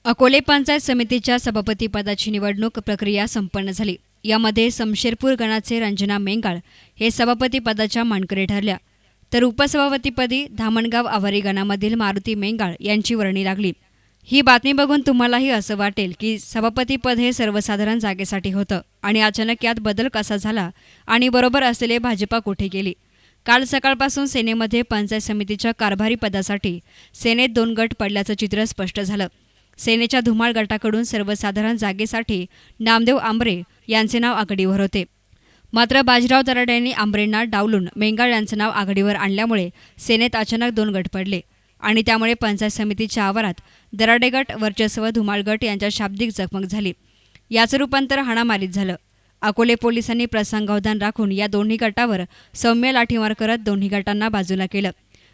अकोले पंचायत समितीच्या सभापतीपदाची निवडणूक प्रक्रिया संपन्न झाली। यामध्ये समशेरपूर गणाचे रंजना मेंगाळ हे सभापतीपदाच्या मानकरी ठरल्या, तर उपसभापतीपदी धामणगाव आवारी गणामधील मारुती मेंगाळ यांची वर्णी लागली। ही बातमी बघून तुम्हालाही असं वाटेल की सभापतीपद हे सर्वसाधारण जागेसाठी होतं आणि अचानक यात बदल कसा झाला आणि बरोबर असलेले भाजपा कुठे गेली। काल सकाळपासून सेनेमध्ये पंचायत समितीच्या कारभारी पदासाठी सेनेत 2 गट पडल्याचं चित्र स्पष्ट झालं। सेनेच्या धुमाळ गटाकडून सर्वसाधारण जागेसाठी नामदेव आंबरे यांचे नाव आघाडीवर होते, मात्र बाजीराव दराडे यांनी आंबरेंना डावलून मेंगाळ यांचं नाव आघाडीवर आणल्यामुळे सेनेत अचानक 2 गट पडले आणि त्यामुळे पंचायत समितीच्या आवारात दराडे गट वर्चस्व धुमाळ गट यांच्यात शाब्दिक चकमक झाली। याचं रूपांतर हाणामारीत झालं। अकोले पोलिसांनी प्रसंगावधान राखून या दोन्ही गटावर सौम्य लाठीमार करत दोन्ही गटांना बाजूला केलं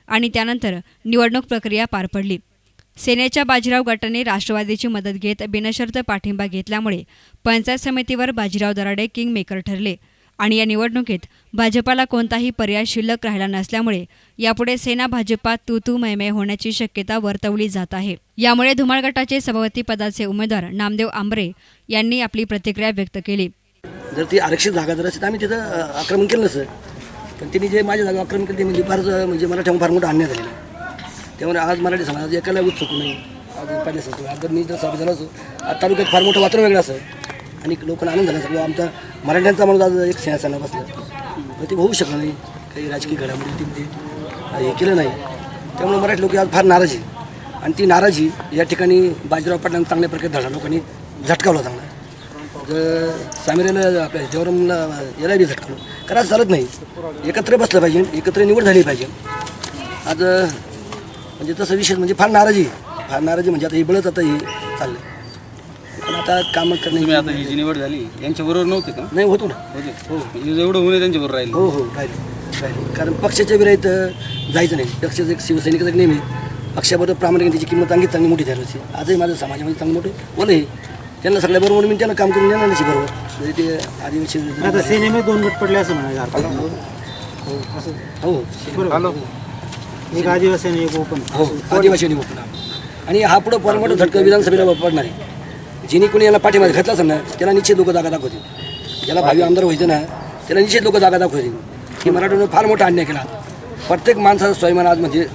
आणि त्यानंतर निवडणूक प्रक्रिया पार पडली। सेनेच्या बाजीराव गटाने राष्ट्रवादीची मदत घेत बिनशर्त पाठिंबा घेतल्यामुळे पंचायत समितीवर बाजीराव दराडे किंग मेकर ठरले आणि या निवडणुकीत भाजपाला कोणताही पर्याय शिल्लक राहिला नसल्यामुळे यापुढे सेना भाजपात तू मैमय होण्याची शक्यता वर्तवली जात आहे। यामुळे धुमाळ गटाचे सभापती पदाचे उमेदवार नामदेव आंबरे यांनी आपली प्रतिक्रिया व्यक्त केली। जर ती आरक्षित जागा जर असेल तर आम्ही तिथं आक्रमण केलं नसतं, पण त्यांनी जे माझ्या जागा आक्रमण केली म्हणजे मला ठेवून फार मोठा अन्याय झालेला। त्यामुळे आज मराठी समाजात एकाला उत्सुक नाही। आज पहिल्या संस्कृती आज जर मी जर सभा झाला असो, आज तालुक्यात फार मोठं वातावरण वेगळं असं आणि लोकांना आनंद झाला सगळं आमचा मराठ्यांचा माणूस आज एक सिंहासनावर बसलं, ते होऊ शकलं नाही। काही राजकीय घडामोडी ते हे केलं नाही, त्यामुळे मराठी लोक आज फार नाराज आहे आणि ती नाराजी या ठिकाणी बाजीराव पाटलांना चांगल्या प्रकारे धडा लोकांनी झटकावला चांगला। जर सामिरेला आपल्या देवरामला याला बी झटकवलं, कारण आज चालत नाही, एकत्र बसलं पाहिजे, एकत्र निवड झाली पाहिजे। आज म्हणजे तसं विशेष म्हणजे फार नाराजी म्हणजे आता हे बळच आता हे चाललं, पण आता कामं करणे। आता ही जी निवड झाली यांच्याबरोबर नव्हते का? नाही होतो ना, होते हो, एवढं होणे त्यांच्याबरोबर राहील। हो राहिले, कारण पक्षाच्या विराईत जायचं नाही। पक्षाचं एक शिवसैनिकाचं नेहमी पक्षाबरोबर प्रामाणिक त्याची किंमत चांगली मोठी झाली होती। आजही माझ्या समाजामध्ये चांगली मोठी बोल आहे, त्यांना सगळ्याबरोबर मी त्यांना काम करून देणार नाही बरोबर। म्हणजे ते आदिवासी आता सेनेमध्ये 2 गट पडले असं म्हणायचं हो एक आदिवासी आणि एक ओपन हो आदिवासी आणि ओपन आणि हा पुढं फार मोठा झटका विधानसभेला पडणार आहे। जिने कोणी याला पाठीमागे घातला असेल ना त्याला निश्चित लोक जागा दाखवतील, ज्याला भावी आमदार व्हायचं ना त्याला निश्चित लोक जागा दाखवतील। ही मराठीनं फार मोठा अन्याय केला। प्रत्येक माणसाचा स्वाभिमान आज म्हणजे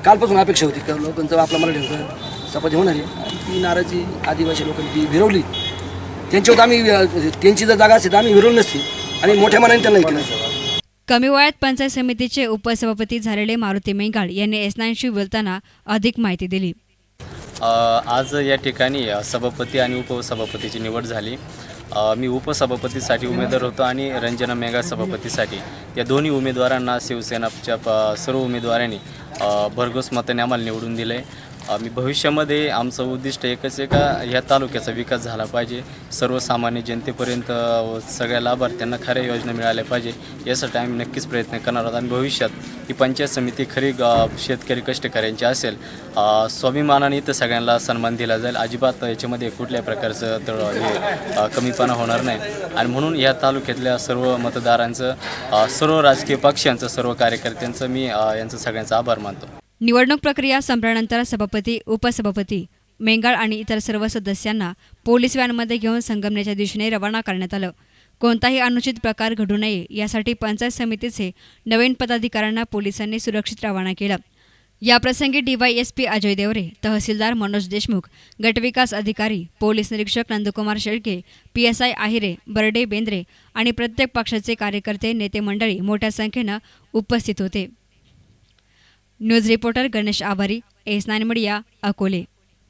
कालपासून अपेक्षा होती की लोकांचं आपला मराठ्यांचं शपथ होणार आहे आणि ती नाराजी आदिवासी लोकांनी ती विरवली। त्यांच्यावर आम्ही त्यांची जर जागा असेल तर आम्ही विरवली नसती आणि मोठ्या मनाने त्यांना केलं असतं। कमी वयात पंचायत समितीचे उपसभापती झालेले मारुती मेंगाळ यांनी एसनांशी बोलताना अधिक माहिती दिली। आज या ठिकाणी सभापती आणि उपसभापतीची निवड झाली। मी उपसभापतीसाठी उमेदवार होतो आणि रंजना मेंगाळ सभापतीसाठी। या दोन्ही उमेदवारांना शिवसेनाच्या सर्व उमेदवारांनी भरघोस मताने आम्हाला निवडून दिले। मी भविष्यामध्ये आमचं उद्दिष्ट एकच आहे का ह्या तालुक्याचा विकास झाला पाहिजे, सर्वसामान्य जनतेपर्यंत सगळ्या लाभार्थ्यांना खऱ्या योजना मिळाल्या पाहिजे, यासाठी आम्ही नक्कीच प्रयत्न करणार आहोत। आणि भविष्यात ही पंचायत समिती खरी शेतकरी कष्टकऱ्यांची असेल, स्वाभिमानाने इथं सगळ्यांना सन्मान दिला जाईल, अजिबात याच्यामध्ये कुठल्याही प्रकारचं कमीपणा होणार नाही। आणि म्हणून या तालुक्यातल्या सर्व मतदारांचं, सर्व राजकीय पक्षांचं, सर्व कार्यकर्त्यांचं मी यांचं सगळ्यांचा आभार मानतो। निवडणूक प्रक्रिया संपल्यानंतर सभापती, उपसभापती, मेंगाळ आणि इतर सर्व सदस्यांना पोलीस व्हॅनमध्ये घेऊन संगमनेरच्या दिशेने रवाना करण्यात आलं। कोणताही अनुचित प्रकार घडू नये यासाठी पंचायत समितीचे नवीन पदाधिकाऱ्यांना पोलिसांनी सुरक्षित रवाना केलं। याप्रसंगी DYSP अजय देवरे, तहसीलदार मनोज देशमुख, गटविकास अधिकारी, पोलीस निरीक्षक नंदकुमार शेळके, PSI आहिरे, बर्डे बेंद्रे आणि प्रत्येक पक्षाचे कार्यकर्ते, नेते मंडळी मोठ्या संख्येनं उपस्थित होते। न्यूज रिपोर्टर गणेश आभारी, S9 मीडिया, अकोले।